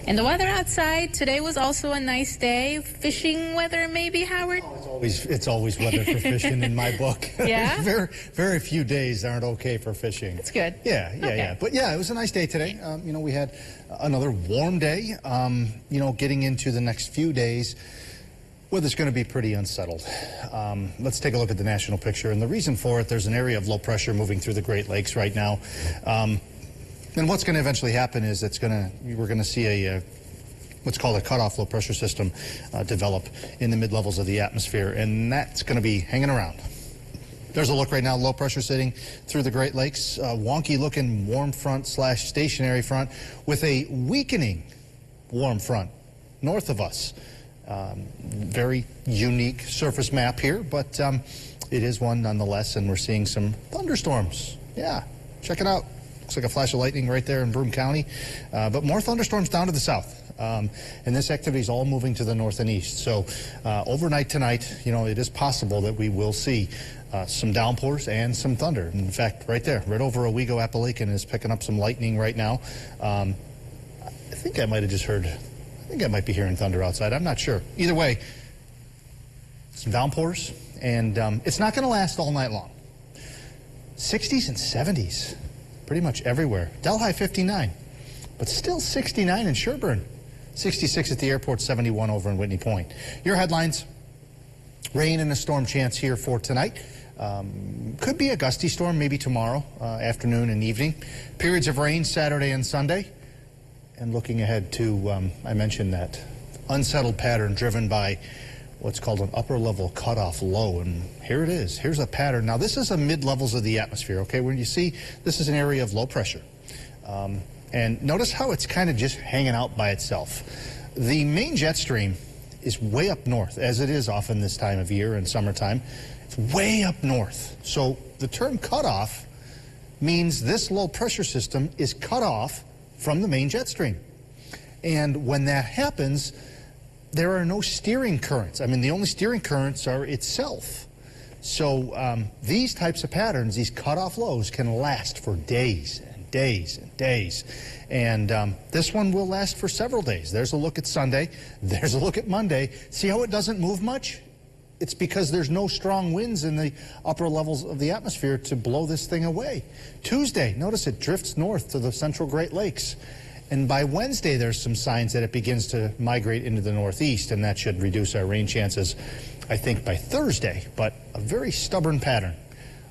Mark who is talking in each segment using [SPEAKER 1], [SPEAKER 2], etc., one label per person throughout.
[SPEAKER 1] And the weather outside today was also a nice day. Fishing weather, maybe, Howard?
[SPEAKER 2] Oh, it's always weather for fishing in my book.
[SPEAKER 1] Yeah?
[SPEAKER 2] very few days aren't okay for fishing.
[SPEAKER 1] That's good.
[SPEAKER 2] Yeah. But yeah, it was a nice day today. We had another warm day. Getting into the next few days, weather's going to be pretty unsettled. Let's take a look at the national picture. And the reason for it, there's an area of low pressure moving through the Great Lakes right now. And what's going to eventually happen is we're going to see what's called a cutoff low pressure system develop in the mid-levels of the atmosphere, and that's going to be hanging around. There's a look right now, low pressure sitting through the Great Lakes, wonky looking warm front / stationary front with a weakening warm front north of us. Very unique surface map here, but it is one nonetheless, and we're seeing some thunderstorms. Yeah, check it out. Looks like a flash of lightning right there in Broome County, but more thunderstorms down to the south. And this activity is all moving to the north and east. So overnight tonight, it is possible that we will see some downpours and some thunder. In fact, right there, right over Owego, Appalachian is picking up some lightning right now. I think I might have just heard, I think I might be hearing thunder outside. I'm not sure. Either way, some downpours, and it's not going to last all night long. 60s and 70s. Pretty much everywhere. Delhi 59, but still 69 in Sherburne. 66 at the airport, 71 over in Whitney Point. Your headlines: rain and a storm chance here for tonight. Could be a gusty storm maybe tomorrow afternoon and evening. Periods of rain Saturday and Sunday. And looking ahead to, I mentioned that unsettled pattern driven by what's called an upper level cutoff low, and here it is. Here's a pattern. Now this is a mid-levels of the atmosphere, okay? When you see this is an area of low pressure, and notice how it's kind of just hanging out by itself. The main jet stream is way up north, as it is often this time of year in summertime. It's way up north. So the term cutoff means this low pressure system is cut off from the main jet stream, and when that happens, there are no steering currents. I mean, the only steering currents are itself. So these types of patterns, these cutoff lows, can last for days and days and days. And this one will last for several days. There's a look at Sunday. There's a look at Monday. See how it doesn't move much? It's because there's no strong winds in the upper levels of the atmosphere to blow this thing away. Tuesday, notice it drifts north to the central Great Lakes. And by Wednesday, there's some signs that it begins to migrate into the northeast, and that should reduce our rain chances, I think, by Thursday, but a very stubborn pattern.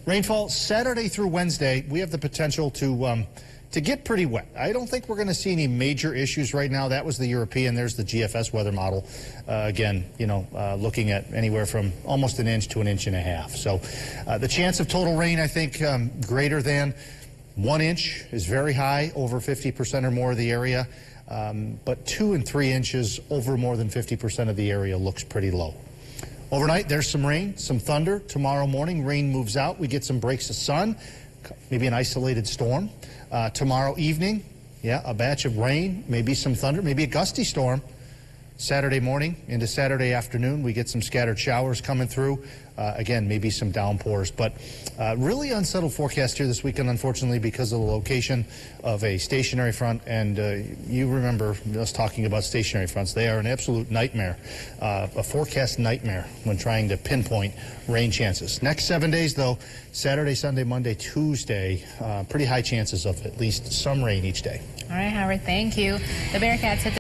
[SPEAKER 2] Rainfall Saturday through Wednesday, we have the potential to get pretty wet. I don't think we're going to see any major issues right now. That was the European. There's the GFS weather model. Again, looking at anywhere from almost an inch to an inch and a half. So the chance of total rain, I think, greater than 1 inch is very high, over 50% or more of the area, but 2 and 3 inches over more than 50% of the area looks pretty low. Overnight, there's some rain, some thunder. Tomorrow morning, rain moves out. We get some breaks of sun, maybe an isolated storm. Tomorrow evening, a batch of rain, maybe some thunder, maybe a gusty storm. Saturday morning into Saturday afternoon, we get some scattered showers coming through. Again, maybe some downpours, but really unsettled forecast here this weekend, unfortunately, because of the location of a stationary front. And you remember us talking about stationary fronts. They are an absolute nightmare, a forecast nightmare when trying to pinpoint rain chances. Next 7 days, though, Saturday, Sunday, Monday, Tuesday, pretty high chances of at least some rain each day.
[SPEAKER 1] All right, Howard, thank you. The Bearcats hit